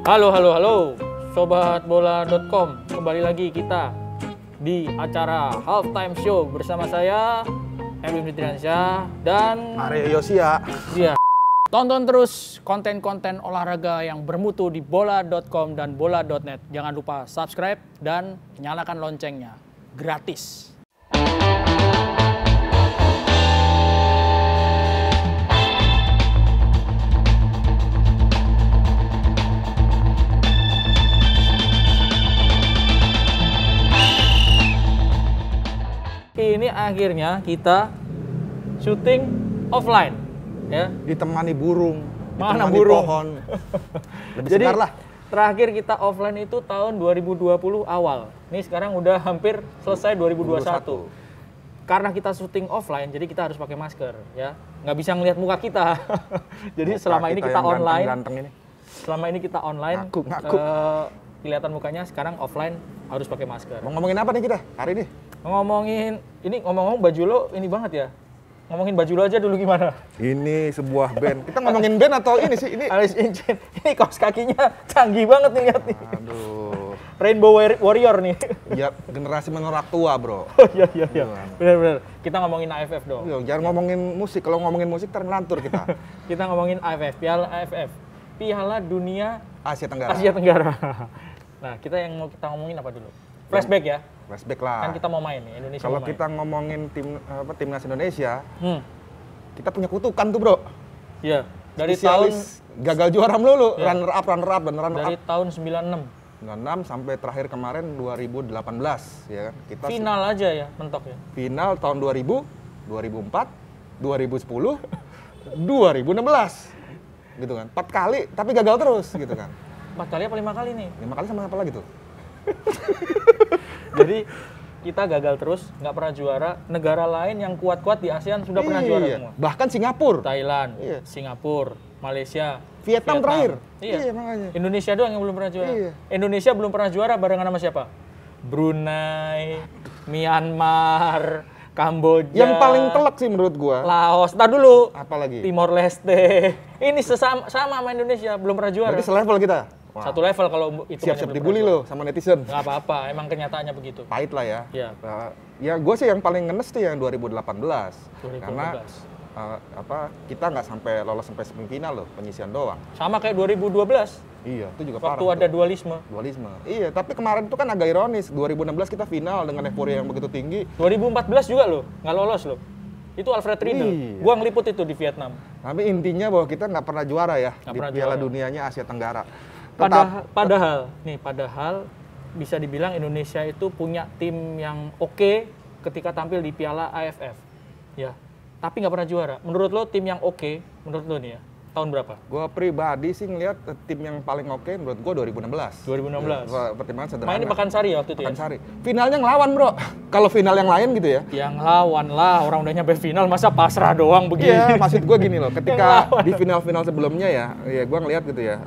Halo, sobatbola.com. Kembali lagi kita di acara Halftime Show bersama saya, Erwin Fitriansyah dan Arya Yosia. Iya. Tonton terus konten-konten olahraga yang bermutu di bola.com dan bola.net. Jangan lupa subscribe dan nyalakan loncengnya. Gratis. Ini akhirnya kita syuting offline, ya. Ditemani burung, Mana ditemani burung? pohon. Lebih Jadi segar lah. terakhir kita offline itu tahun 2020 awal. Ini sekarang udah hampir selesai 2021. Karena kita syuting offline, jadi kita harus pakai masker, ya. Nggak bisa ngelihat muka kita. Jadi Muka selama ini kita yang online. ganteng ini. Selama ini kita online. Ngaku. Kelihatan mukanya, sekarang offline harus pakai masker. Mau ngomongin apa nih kita hari ini? Ngomongin, ini ngomong-ngomong baju lo ini banget ya. Ngomongin baju lo aja dulu gimana? Ini sebuah band. Kita ngomongin band atau ini sih? Ini. Alice in Chains. Ini kaos kakinya canggih banget nih, lihat nih. Aduh. Rainbow Warrior nih. Ya generasi menolak tua, bro. Oh iya. Benar. Kita ngomongin AFF dong. Yo, jangan ngomongin musik. Kalau ngomongin musik terlantur kita. Kita ngomongin AFF, Piala AFF. Piala Dunia Asia Tenggara. Asia Tenggara. Nah, kita yang mau kita ngomongin apa dulu? Flashback ya. Flashback lah. Kan kita mau main nih, Indonesia Kalau mau main. kita ngomongin timnas Indonesia, kita punya kutukan tuh, bro. Iya, dari Spesialis gagal juara melulu, Iya. runner up dan runner dari up. tahun 96. 96 sampai terakhir kemarin 2018, ya kan. Kita Final aja ya, mentok ya. final tahun 2000, 2004, 2010, 2016. Gitu kan. 4 kali tapi gagal terus gitu kan. 4 kali apa 5 kali nih? 5 kali sama apa lagi tuh? Jadi kita gagal terus, nggak pernah juara. Negara lain yang kuat-kuat di ASEAN sudah pernah juara semua. Bahkan Singapura, Thailand, Iya. Singapura, Malaysia, Vietnam terakhir. Iya. Makanya. Indonesia doang yang belum pernah juara. Iya. Indonesia belum pernah juara barengan sama siapa? Brunei, Myanmar, Kamboja. Yang paling telak sih menurut gua. Laos. Ntar dulu. Apa lagi? Timor Leste. Ini sama sama Indonesia, belum pernah juara. Berarti selevel kita. Wah, Satu level kalau itu. siap-siap dibully lo sama netizen. Nggak apa-apa, emang kenyataannya begitu. Pahit lah ya. Iya. Ya gue sih yang paling ngenes tuh yang 2018. 2018. Karena kita nggak sampai lolos sampai semifinal loh, penyisian doang. Sama kayak 2012, Iya, itu juga parah. waktu ada tuh. dualisme. Dualisme. Iya, tapi kemarin itu kan agak ironis. 2016 kita final dengan euforia yang begitu tinggi. 2014 juga loh, nggak lolos loh. Itu Alfred Riedel. Iya. Gua ngeliput itu di Vietnam. Tapi intinya bahwa kita nggak pernah juara ya Nggak di pernah Piala juara. Dunianya Asia Tenggara. Padahal bisa dibilang Indonesia itu punya tim yang oke ketika tampil di Piala AFF. Ya. Tapi nggak pernah juara. Menurut lo tim yang oke, menurut lo nih ya, tahun berapa? Gue pribadi sih ngelihat tim yang paling oke menurut gue 2016. 2016. Pertimbangan sederhana. Main di Pakansari waktu itu ya? Pakansari. Finalnya ngelawan, bro. Kalau final yang lain gitu ya. Yang lawan lah, orang udah nyampe final, masa pasrah doang begini? Iya, maksud gue gini loh. Ketika lawan. di final-final sebelumnya ya gue ngelihat gitu ya,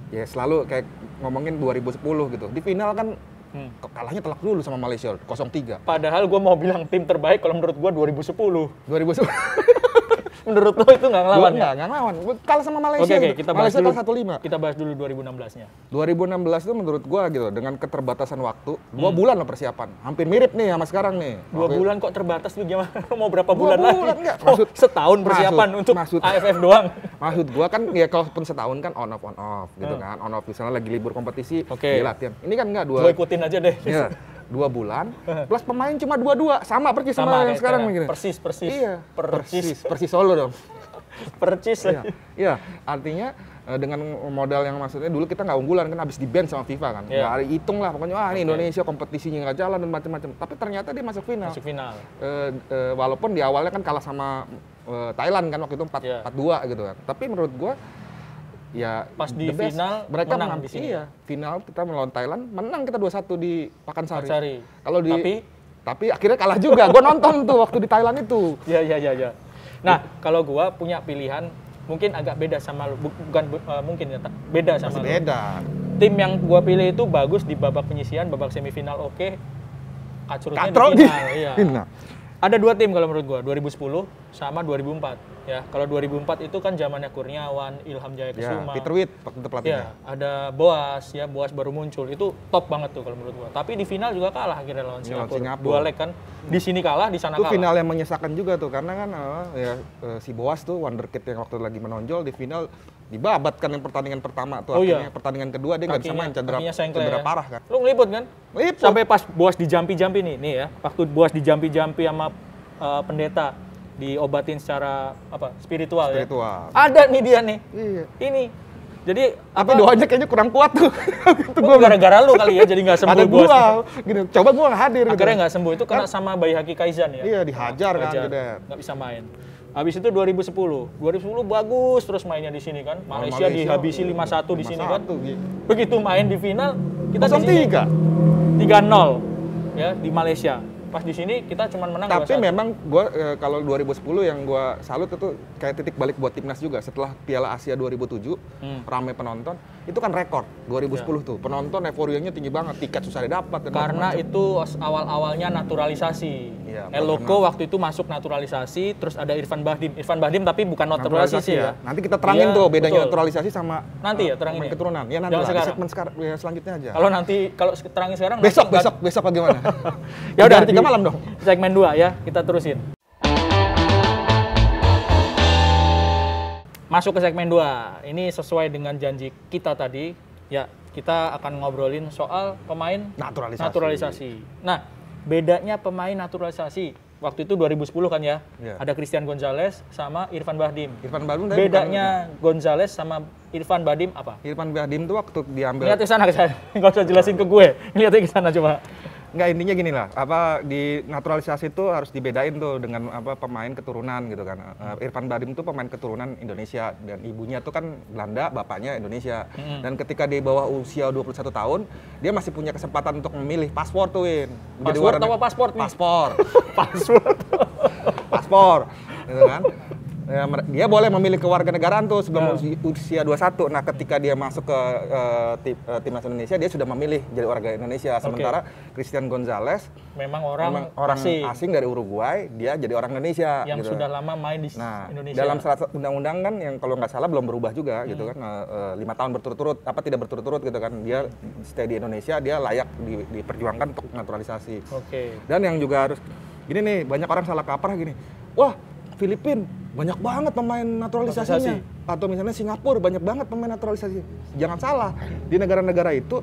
ya selalu kayak ngomongin 2010 gitu. Di final kan kalahnya telak dulu sama Malaysia 0-3. Padahal gue mau bilang tim terbaik kalau menurut gue 2010. 2010. Menurut lo itu nggak ngelawan ya? Nggak ngelawan. Kalah sama Malaysia. Oke, kita bahas Malaysia dulu. kalah 1-5. Kita bahas dulu 2016-nya. 2016 itu menurut gua gitu dengan keterbatasan waktu 2 bulan lah persiapan. Hampir mirip nih sama sekarang nih. 2 bulan kok terbatas tuh gimana? Mau berapa 2 bulan lagi? bulan enggak. Setahun persiapan untuk AFF doang. Maksud gua kan ya kalaupun setahun kan on off gitu kan. On off misalnya lagi libur kompetisi, Oke. dia latihan. Ini kan enggak Gue ikutin aja deh. Ya, 2 bulan plus pemain cuma 22. Sama persis sama yang kayak sekarang begini. Persis. Iya. Persis Solo dong. Percis. Iya, artinya dengan modal yang maksudnya dulu kita nggak unggulan kan habis di-ban sama FIFA kan. Iya. Nggak hitung lah pokoknya ini Indonesia kompetisinya nggak jalan dan macam-macam. Tapi ternyata dia masuk final. Masuk final. Walaupun di awalnya kan kalah sama Thailand kan waktu itu 4-2 gitu kan. Tapi menurut gua ya pas di the best. final Mereka menang menang di sini. Iya, final kita melawan Thailand menang kita 2-1 di Pakansari. Kalau tapi akhirnya kalah juga. Gua nonton tuh waktu di Thailand itu. Iya. Nah, kalau gua punya pilihan mungkin agak beda sama lu, bukan mungkin ya, beda sama Masih lu. beda. Tim yang gua pilih itu bagus di babak penyisian, babak semifinal oke, kacrutnya Katro di final. Iya. Nah, Ada 2 tim kalau menurut gua, 2010 sama 2004 ya. Kalau 2004 itu kan zamannya Kurniawan, Ilham Jaya Kusuma. Peter Witt waktu itu pelatihnya. Ya, ada Boas ya, Boas baru muncul. Itu top banget tuh kalau menurut gua. Tapi di final juga kalah akhirnya lawan Singapura. 2 leg kan. Di sini kalah, di sana Itu kalah. final yang menyesakan juga tuh karena kan si Boas tuh wonderkid yang waktu lagi menonjol di final dibabat kan yang pertandingan pertama tuh akhirnya pertandingan kedua dia nggak bisa main cedera parah kan. Lu ngeliput kan? Liput. Sampai pas Boas di jampi-jampi nih ya. Waktu Boas di jampi-jampi sama pendeta diobatin secara spiritual ya. Ada nih dia nih. Iya. Ini. Jadi tapi doanya kayaknya kurang kuat tuh. Itu gua gara-gara lu kali ya jadi nggak sembuh. Ada gua. Gini, coba gua nggak hadir. Akhirnya nggak sembuh itu kena sama Bayi Haki Kaizan ya. Iya dihajar kan gitu. Nggak bisa main. Habis itu 2010 bagus terus mainnya di sini kan. Malaysia dihabisi 5-1 di sini kan. Begitu main di final kita di sini 3-0 ya di Malaysia. Pas di sini kita cuma menang 2-1. Tapi memang gua kalau 2010 yang gua salut itu kayak titik balik buat timnas juga setelah Piala Asia 2007 ramai penonton. Itu kan rekor 2010 tuh. Penonton euforianya tinggi banget, tiket susah didapat. Karena itu awal-awalnya naturalisasi. Eloko waktu itu masuk naturalisasi, terus ada Irfan Bahdim. Irfan Bahdim tapi bukan naturalisasi ya. Nanti kita terangin tuh bedanya naturalisasi sama nanti ya terangin keturunan. Ya nanti lah, segmen selanjutnya aja. Kalau terangin sekarang besok bagaimana? Ya udah 3 malam dong. Segmen 2 ya, kita terusin. Masuk ke segmen 2. Ini sesuai dengan janji kita tadi. Ya, kita akan ngobrolin soal pemain naturalisasi. Nah, bedanya pemain naturalisasi. Waktu itu 2010 kan ya. Ada Christian Gonzalez sama Irfan Bahdim. Bedanya Gonzalez sama Irfan Bahdim apa? Irfan Bahdim tuh waktu diambil. Lihat ke sana, nggak usah jelasin ke gue. Lihatnya ke sana coba. Nggak, intinya gini lah, di naturalisasi itu harus dibedain tuh dengan pemain keturunan gitu kan. Irfan Bahdim tuh pemain keturunan Indonesia dan ibunya tuh kan Belanda, bapaknya Indonesia. Dan ketika di bawah usia 21 tahun, dia masih punya kesempatan untuk memilih paspor tuh, Win. Paspor atau paspor? Paspor, gitu kan. Ya, dia boleh memilih kewarganegaraan tuh sebelum usia 21. Nah, ketika dia masuk ke timnas Indonesia, dia sudah memilih jadi warga Indonesia. Sementara Christian Gonzalez memang orang asing dari Uruguay, dia jadi orang Indonesia. Yang gitu. sudah lama main di Indonesia. Dalam salah undang-undang kan yang kalau nggak salah belum berubah juga gitu kan. 5 tahun berturut-turut, tidak berturut-turut gitu kan. Dia stay di Indonesia, dia layak diperjuangkan untuk naturalisasi. Dan yang juga harus gini nih, banyak orang salah kaprah gini. Wah, Filipina banyak banget pemain naturalisasinya. Atau misalnya Singapura banyak banget pemain naturalisasi. Jangan salah, di negara-negara itu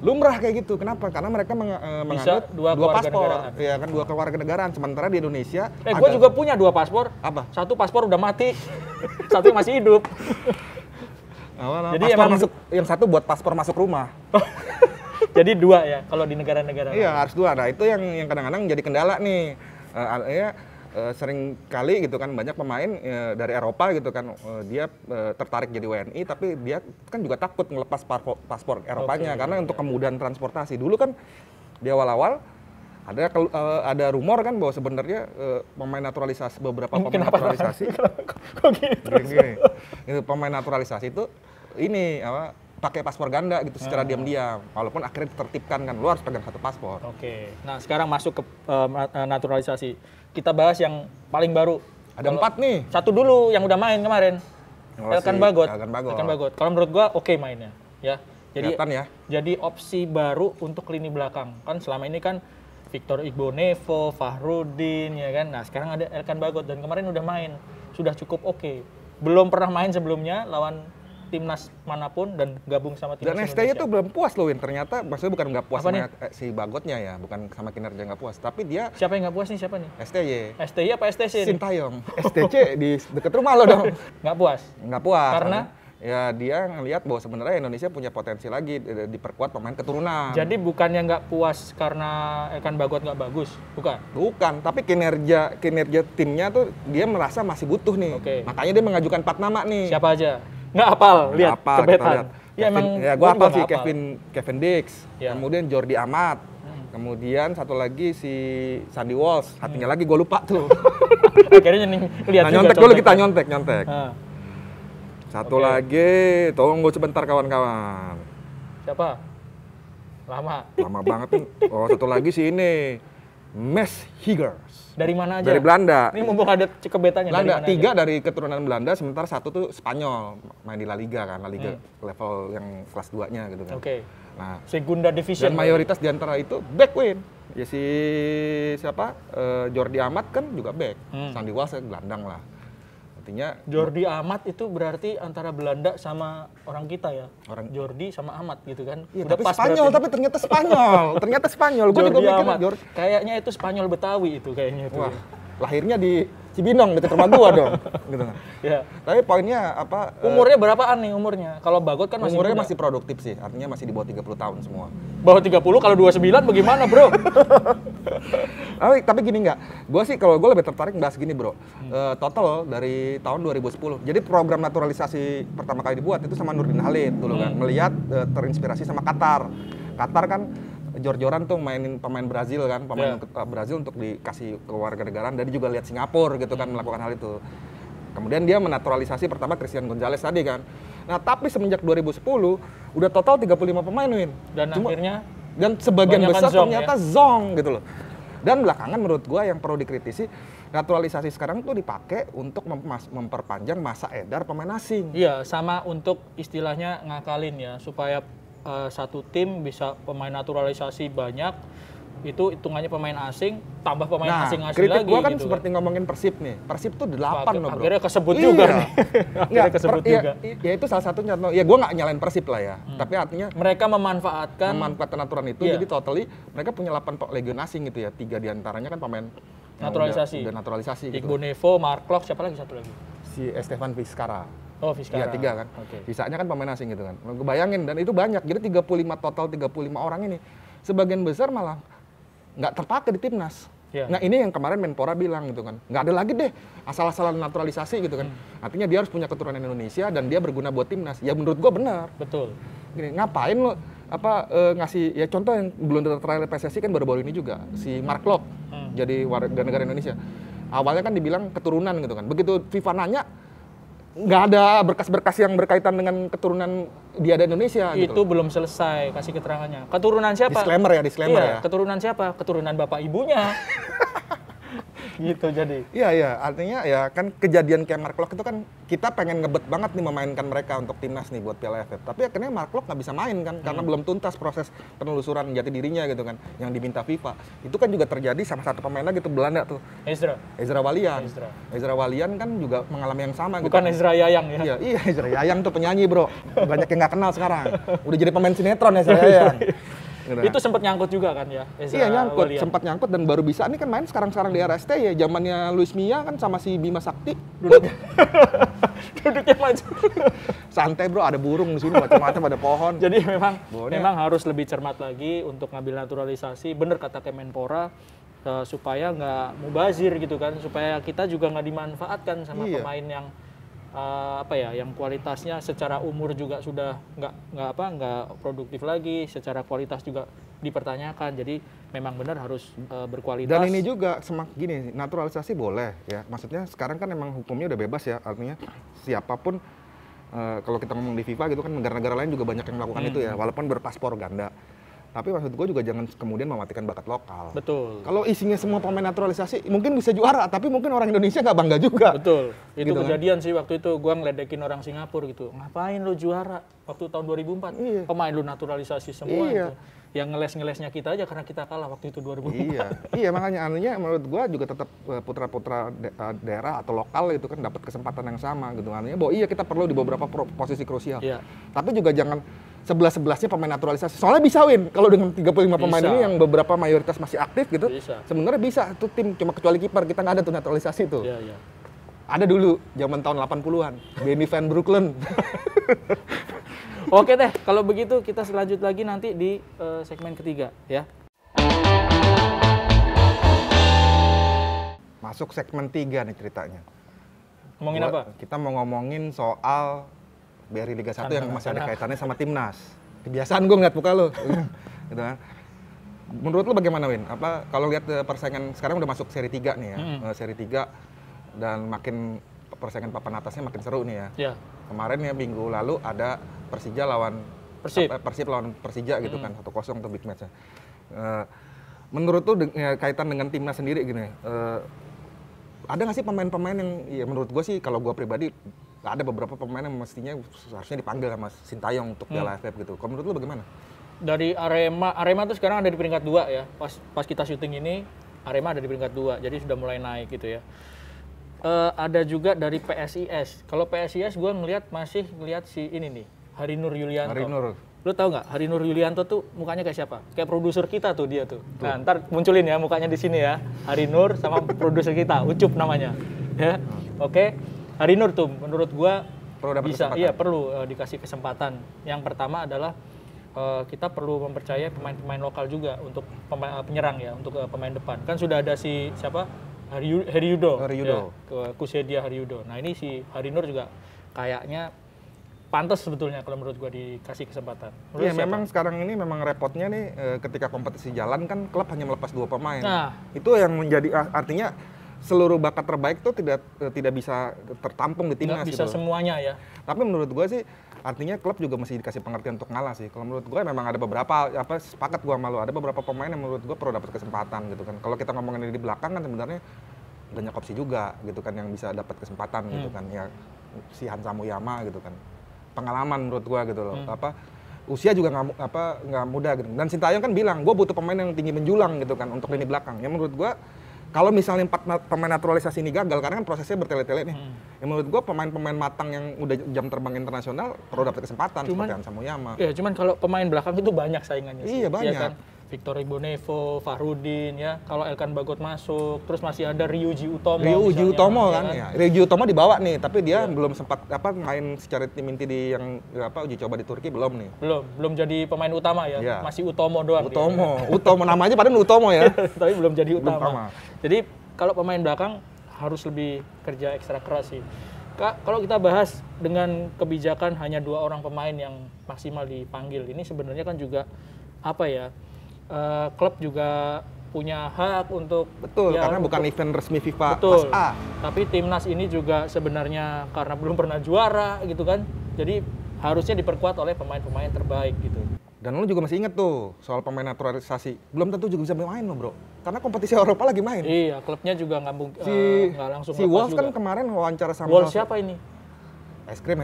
lumrah kayak gitu. Kenapa? Karena mereka menganut dua paspor. Ya kan, 2 kewarganegaraan. Sementara di Indonesia gue juga punya 2 paspor. Apa? Satu paspor udah mati, satu masih hidup. Jadi emang yang satu buat paspor masuk rumah. Jadi 2 ya kalau di negara-negara. Iya, harus 2. Nah, itu yang kadang-kadang jadi kendala nih. Sering kali gitu kan banyak pemain dari Eropa gitu kan dia tertarik jadi WNI tapi dia kan juga takut ngelepas paspor Eropanya karena untuk kemudahan transportasi. Dulu kan di awal-awal ada rumor kan bahwa sebenarnya pemain naturalisasi pemain naturalisasi kok gini? Itu pemain naturalisasi itu ini pakai paspor ganda gitu secara diam-diam, walaupun akhirnya ditertibkan kan, lu harus pegang 1 paspor. Nah sekarang masuk ke naturalisasi. Kita bahas yang paling baru. Ada 4 nih. Satu dulu yang udah main kemarin. Elkan Bagot. Kalau menurut gua mainnya, ya. Jadi opsi baru untuk lini belakang. Kan selama ini kan Victor Igbonevo, Fahrudin, ya kan. Nah sekarang ada Elkan Bagot dan kemarin udah main, sudah cukup oke. Belum pernah main sebelumnya lawan timnas manapun dan gabung sama timnas Indonesia. Dan STY itu belum puas loh, Win. Ternyata maksudnya bukan nggak puas sama si Bagotnya ya, bukan sama kinerja nggak puas, tapi dia. Siapa yang nggak puas nih? Siapa nih? STY apa STC? Sintayong. STC di deket rumah lo dong. Nggak puas. Karena ya dia ngelihat bahwa sebenarnya Indonesia punya potensi lagi diperkuat pemain keturunan. Jadi bukannya nggak puas karena Elkan Bagot nggak bagus, bukan, tapi kinerja timnya tuh dia merasa masih butuh nih. Makanya dia mengajukan 4 nama nih. Siapa aja? Nggak hafal, lihat kebetan. Ya gua hafal sih Kevin Dix, kemudian Jordi Amat, kemudian satu lagi si Sandy Walsh, hatinya lagi gua lupa tuh. Akhirnya lihat nyontek dulu kita nyontek. Satu lagi, tunggu sebentar kawan-kawan. Siapa? Lama banget nih. Oh, satu lagi si ini. Maashegers. Dari mana aja? Dari Belanda. Ini mumpung ada cekebetanya. Belanda, dari 3 dari keturunan Belanda, sementara 1 tuh Spanyol, main di La Liga kan, La Liga level yang kelas 2-nya gitu kan. Oke. Nah, Segunda Division. dan mayoritas di antara itu back win. Ya si siapa? Jordi Amat kan juga back. Sandy Walsh gelandang lah. Artinya Jordi Amat itu berarti antara Belanda sama orang kita ya. Orang Jordi sama Amat gitu kan. iya, Udah tapi pas Spanyol, berarti. tapi ternyata Spanyol. Ternyata Spanyol. Gue juga Jordi mikir Amat. Kayaknya itu Spanyol Betawi itu kayaknya itu. wah, lahirnya di Cibinong dekat rumah gua dong. Gitu kan. Ya. Tapi poinnya apa? Umurnya berapaan nih umurnya? Kalau Bagot kan masih Umurnya muda. masih produktif sih. Artinya masih di bawah 30 tahun semua. Bawah 30 kalau 29 bagaimana, Bro? Tapi gini nggak, gue sih kalau gue lebih tertarik bahas gini bro, total dari tahun 2010. Jadi program naturalisasi pertama kali dibuat itu sama Nurdin Halid dulu kan, melihat terinspirasi sama Qatar. Qatar kan jor-joran tuh mainin pemain Brazil kan, pemain Brazil untuk dikasih kewarganegaraan, dan dia juga lihat Singapura gitu kan melakukan hal itu. Kemudian dia menaturalisasi pertama Christian Gonzalez tadi kan. Nah tapi semenjak 2010 udah total 35 pemain Win. Dan akhirnya dan sebagian besar zong, ternyata zong gitu loh. Dan belakangan menurut gua yang perlu dikritisi, naturalisasi sekarang tuh dipakai untuk memperpanjang masa edar pemain asing. iya, sama untuk istilahnya ngakalin ya, supaya satu tim bisa pemain naturalisasi banyak, itu hitungannya pemain asing tambah pemain asing-asing kritik lagi. gua kan gitu seperti ngomongin Persib nih. Persib tuh 8 loh bro. Akhirnya kesebut juga nih. Akhirnya kesebut juga. Ya itu salah satu contoh. Ya gua nggak nyalain Persib lah ya. Tapi artinya Mereka memanfaatkan aturan itu, jadi totally mereka punya 8 legion asing gitu ya. 3 diantaranya kan pemain naturalisasi. udah naturalisasi gitu. Igbo Nevo, Mark Klok, siapa lagi satu lagi? Si Estefan Vizcarra. Oh, Vizcarra. Iya 3 kan. Oke. Sisanya kan pemain asing gitu kan. Gue bayangin, dan itu banyak. Jadi 35 orang ini. Sebagian besar malah nggak terpakai di timnas. Ya. Nah ini yang kemarin Menpora bilang gitu kan. Nggak ada lagi deh asal-asalan naturalisasi gitu kan. Artinya dia harus punya keturunan Indonesia dan dia berguna buat timnas. Ya menurut gue benar. Betul. Gini, ngapain lo ngasih ya contoh yang belum terakhir PSSI kan baru-baru ini juga si Mark Klok jadi warga negara Indonesia. Awalnya kan dibilang keturunan gitu kan. Begitu FIFA nanya, nggak ada berkas-berkas yang berkaitan dengan keturunan dia ada Indonesia. Itu gitu. belum selesai kasih keterangannya. Keturunan siapa? Disclaimer ya. Keturunan siapa? Keturunan bapak ibunya. Gitu jadi. Iya, artinya ya kan kejadian kayak Mark Klok itu kan kita pengen ngebet banget nih memainkan mereka untuk timnas nih buat Piala AFF. Tapi akhirnya Mark Klok nggak bisa main kan karena belum tuntas proses penelusuran jati dirinya gitu kan yang diminta FIFA. Itu kan juga terjadi sama satu pemain lagi tuh Belanda tuh. Ezra Walian. Ezra Walian kan juga mengalami yang sama. Bukan gitu. Ezra Yayang ya? Iya Ezra Yayang tuh penyanyi bro. Banyak yang nggak kenal sekarang. Udah jadi pemain sinetron Ezra Yayang. Gitu. Itu sempat nyangkut juga kan ya? Iya nyangkut, sempat nyangkut dan baru bisa nih kan main sekarang di RST ya. Zamannya Luis Mia kan sama si Bima Sakti. Duduknya maju. Santai bro, ada burung di sini macam-macam, ada pohon. Jadi memang harus lebih cermat lagi untuk ngambil naturalisasi. Bener kata Kemenpora, supaya nggak mubazir gitu kan, supaya kita juga nggak dimanfaatkan sama pemain yang yang kualitasnya secara umur juga sudah nggak produktif lagi, secara kualitas juga dipertanyakan. Jadi memang benar harus berkualitas. Dan ini juga gini, naturalisasi boleh ya. Maksudnya sekarang kan memang hukumnya udah bebas ya. Artinya siapapun kalau kita ngomong di FIFA gitu kan negara-negara lain juga banyak yang melakukan itu ya, walaupun berpaspor ganda. Tapi maksud gue juga jangan kemudian mematikan bakat lokal. Betul. Kalau isinya semua pemain naturalisasi, mungkin bisa juara, tapi mungkin orang Indonesia nggak bangga juga. Betul. Itu gitu kejadian sih waktu itu, gue ngeledekin orang Singapura gitu. Ngapain lu juara waktu tahun 2004? Iya. Pemain lu naturalisasi semua iya. itu. Yang ngeles-ngelesnya kita aja karena kita kalah waktu itu 2004. Iya makanya anunya menurut gua juga tetap putra-putra daerah atau lokal itu kan dapat kesempatan yang sama gitu. Artinya bahwa iya kita perlu di beberapa posisi krusial. Iya. Tapi juga jangan 11-11-nya pemain naturalisasi. Soalnya bisa Win kalau dengan 35 pemain ini yang beberapa mayoritas masih aktif gitu. Sebenarnya bisa tuh tim, cuma kecuali kiper kita nggak ada tuh naturalisasi tuh. Iya. Ada dulu zaman tahun 80-an, Benny Van Breukelen. Oke deh, kalau begitu kita selanjut lagi nanti di segmen ketiga ya. Masuk segmen 3 nih ceritanya. Ngomongin apa? Kita mau ngomongin soal BRI Liga 1 yang masih ada kaitannya sama timnas. Kebiasaan gue ngeliat muka lo. Gitu kan. Menurut lo bagaimana Win? Kalau lihat persaingan sekarang udah masuk seri 3 nih ya. Seri 3 dan makin persaingan papan atasnya makin seru nih ya. Iya. Kemarin ya minggu lalu ada Persija lawan Persib lawan Persija gitu kan 1-0 tuh big match-nya. menurut tuh kaitan dengan timnas sendiri gini, ada nggak sih pemain-pemain yang ya menurut gue sih kalau gue pribadi ada beberapa pemain yang mestinya seharusnya dipanggil sama Sintayong untuk Piala AFF gitu. Kalau menurut lu bagaimana? Dari Arema tuh sekarang ada di peringkat 2 ya. Pas kita syuting ini Arema ada di peringkat 2, jadi sudah mulai naik gitu ya. Ada juga dari PSIS. Kalau PSIS gue masih ngelihat si ini nih, Harinur Yulianto. Harinur. Lu tahu nggak Harinur Yulianto tuh mukanya kayak siapa? Kayak produser kita tuh dia tuh. Nah, ntar munculin ya mukanya di sini ya. Harinur sama produser kita, Ucup namanya. Ya. Oke. Harinur tuh menurut gua bisa perlu dikasih kesempatan. Yang pertama adalah kita perlu mempercayai pemain-pemain lokal juga untuk penyerang ya, untuk pemain depan. Kan sudah ada si siapa? Haryudo. Ya, Kusedia Haryudo. Nah, ini si Harinur juga kayaknya pantas sebetulnya kalau menurut gua dikasih kesempatan. Iya, memang sekarang ini memang repotnya nih ketika kompetisi jalan kan klub hanya melepas 2 pemain. Nah, itu yang menjadi artinya seluruh bakat terbaik tuh tidak bisa tertampung di timnas gitu. Bisa semuanya ya. Tapi menurut gua sih artinya klub juga mesti dikasih pengertian untuk ngalah sih. Kalau menurut gua memang ada beberapa sepakat gua malu ada beberapa pemain yang menurut gua perlu dapat kesempatan gitu kan. Kalau kita ngomongin di belakang kan sebenarnya banyak opsi juga gitu kan yang bisa dapat kesempatan gitu kan. Ya si Hansa Muyama gitu kan. Pengalaman menurut gua gitu loh. Usia juga nggak muda gitu. Dan Sintayong kan bilang, gua butuh pemain yang tinggi menjulang gitu kan untuk lini belakang. Ya menurut gua kalau misalnya 4 pemain naturalisasi ini gagal, karena kan prosesnya bertele-tele nih. Ya menurut gua pemain-pemain matang yang udah jam terbang internasional perlu dapat kesempatan seperti Hansa Muyama. Iya, cuman kalau pemain belakang itu banyak saingannya sih. Iya, banyak. Ya kan? Victor Ibonevo, Fahrudin ya. Kalau Elkan Bagot masuk, terus masih ada Ryuji Utomo. Ryuji Utomo kan ya. Ryuji Utomo dibawa nih, tapi dia belum sempat main secara tim inti di yang uji coba di Turki belum nih. Belum jadi pemain utama ya. Masih Utomo doang. Utomo namanya padahal Utomo ya. Tapi belum jadi utama. Jadi kalau pemain belakang harus lebih kerja ekstra keras sih. Kak, kalau kita bahas dengan kebijakan hanya 2 orang pemain yang maksimal dipanggil, ini sebenarnya kan juga klub juga punya hak untuk karena bukan event resmi FIFA Kelas A. Tapi timnas ini juga sebenarnya karena belum pernah juara gitu kan. Jadi harusnya diperkuat oleh pemain-pemain terbaik gitu. Dan lu juga masih inget tuh soal pemain naturalisasi. Belum tentu juga bisa main loh, Bro. Karena kompetisi Eropa lagi main. Iya, klubnya juga nggak langsung si Wolves kan kemarin wawancara sama Wolves siapa ini? Es krim.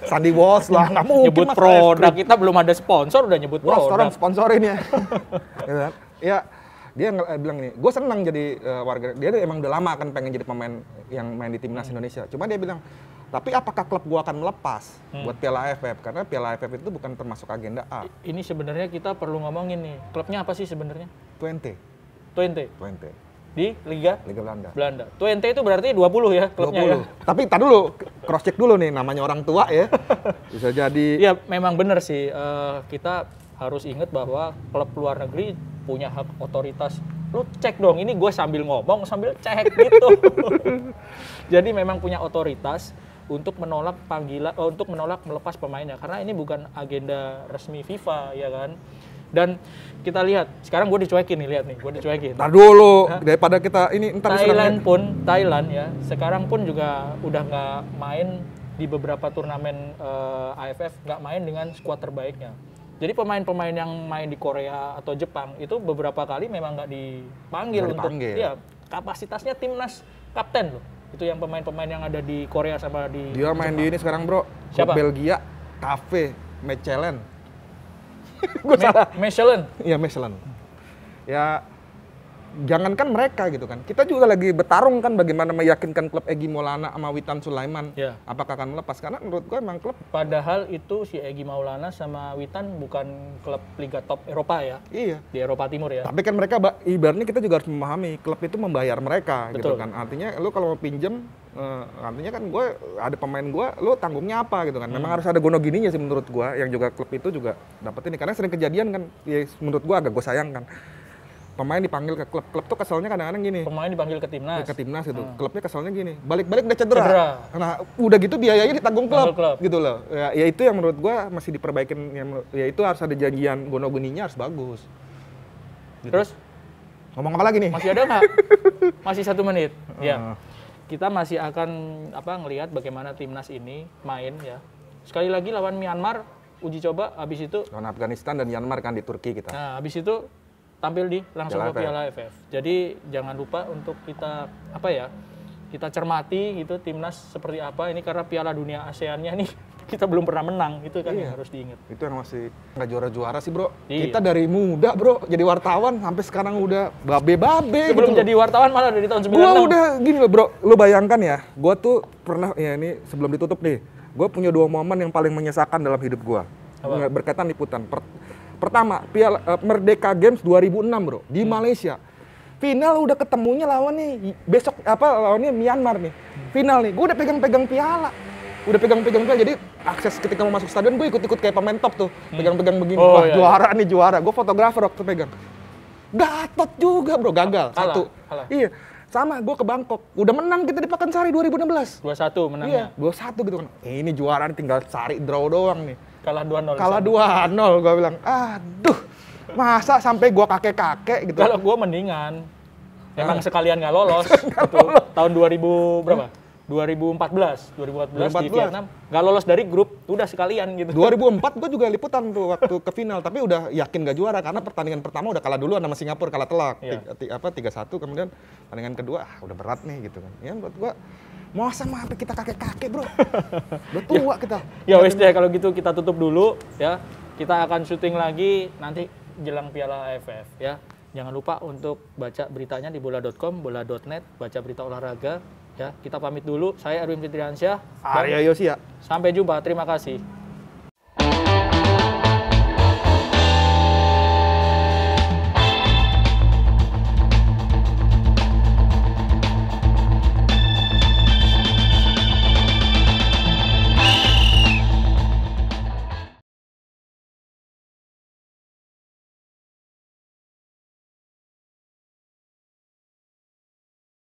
Sandy Walsh lah, nggak mungkin nyebut produk, kita belum ada sponsor udah nyebut produk. Orang sponsorin ya. Ya, dia bilang nih, gue senang jadi warga. Dia emang udah lama kan pengen jadi pemain yang main di timnas Indonesia. Cuma dia bilang, tapi apakah klub gue akan melepas buat Piala AFF? Karena Piala AFF itu bukan termasuk agenda A. Ini sebenarnya kita perlu ngomongin nih, klubnya apa sih sebenarnya? Twente. Di Liga Belanda. Twente itu berarti 20 ya klubnya 20. Ya. Tapi tar dulu, cross check dulu nih namanya orang tua ya. Bisa jadi. Ya memang benar sih, kita harus ingat bahwa klub luar negeri punya hak otoritas. Lu cek dong, ini gue sambil ngomong sambil cek gitu. Jadi memang punya otoritas untuk menolak untuk menolak melepas pemainnya karena ini bukan agenda resmi FIFA ya kan. Dan kita lihat, sekarang gue dicuekin nih, lihat nih, gue dicuekin. Ntar dulu, daripada kita ini ntar Thailand ya, sekarang pun juga udah nggak main di beberapa turnamen AFF, nggak main dengan skuad terbaiknya. Jadi pemain-pemain yang main di Korea atau Jepang itu beberapa kali memang nggak dipanggil untuk, ya kapasitasnya timnas kapten loh. Itu yang pemain-pemain yang ada di Korea sama di Dia main Jepang. Di ini sekarang bro, siapa? Belgia, Cafe, Mechelen. Mechelen. Iya, Mechelen. Ya, jangankan mereka gitu kan. Kita juga lagi bertarung kan bagaimana meyakinkan klub Egy Maulana sama Witan Sulaiman apakah akan melepas, karena menurut gue emang klub. Padahal itu si Egy Maulana sama Witan bukan klub liga top Eropa ya. Iya. Di Eropa Timur ya. Tapi kan mereka ibaratnya kita juga harus memahami klub itu membayar mereka. Betul. Gitu kan. Artinya lu kalau mau pinjem artinya kan gue ada pemain gue, lu tanggungnya apa gitu kan. Memang harus ada gono gininya sih menurut gue, yang juga klub itu juga dapat ini, karena sering kejadian kan ya, menurut gue agak gue sayangkan. Pemain dipanggil ke klub tuh keselnya kadang-kadang gini. Pemain dipanggil ke timnas. Ke timnas gitu. Klubnya keselnya gini. Balik-balik udah cedera. Nah, udah gitu biayanya ditanggung klub. Gitu loh. Ya itu yang menurut gua masih diperbaikin, ya itu harus ada janjian gono-goninya harus bagus. Gitu. Terus ngomong apa lagi nih? Masih ada nggak? Masih 1 menit. Ya. Kita masih akan ngelihat bagaimana timnas ini main ya. Sekali lagi lawan Myanmar uji coba, habis itu lawan Afghanistan dan Myanmar kan di Turki kita. Nah, habis itu tampil di langsung ke Piala AFF. Jadi jangan lupa untuk kita kita cermati gitu timnas seperti apa ini, karena Piala Dunia ASEAN-nya nih kita belum pernah menang, itu kan yang harus diingat. Itu yang masih nggak juara-juara sih bro. Kita dari muda bro jadi wartawan sampai sekarang udah babe-babe. Sebelum jadi wartawan malah dari tahun 96. Gua udah gini loh bro, lu bayangkan ya, gua tuh pernah ya ini sebelum ditutup nih, gua punya 2 momen yang paling menyesakan dalam hidup gua. Berkaitan liputan. Pertama, Piala Merdeka Games 2006 bro di Malaysia. Final udah ketemunya lawan nih besok lawannya Myanmar nih. Final nih, gue udah pegang-pegang piala. Jadi akses ketika mau masuk stadion gue ikut-ikut kayak pemain top tuh. Pegang-pegang begini. Wah, juara nih, juara. Gue fotografer waktu pegang. Gatot juga bro, gagal. Kalah. Iya. Sama, gue ke Bangkok. Udah menang kita di Pakansari 2016. 2-1 menangnya. Iya, 2-1 gitu kan. Ini juara nih, tinggal cari draw doang nih. Kalah 2-0. Kalah 2-0, gue bilang. Aduh, masa sampai gue kakek-kakek gitu. Kalau gue mendingan. Emang sekalian nggak lolos. Gitu. Tahun 2000 berapa? 2014 di Vietnam nggak lolos dari grup, udah sekalian gitu. 2004 gue juga liputan tuh waktu ke final, tapi udah yakin gak juara karena pertandingan pertama udah kalah dulu sama Singapura, kalah telak. 3-1, kemudian pertandingan kedua udah berat nih gitu kan. Ya buat gue mau sampai kita kakek-kakek bro. Udah tua kita. Ya wes deh kalau gitu kita tutup dulu ya. Kita akan syuting lagi nanti jelang Piala AFF ya. Jangan lupa untuk baca beritanya di bola.com, bola.net, baca berita olahraga. Ya, kita pamit dulu. Saya Erwin Fitriansyah. Arya Yosia. Sampai jumpa. Terima kasih.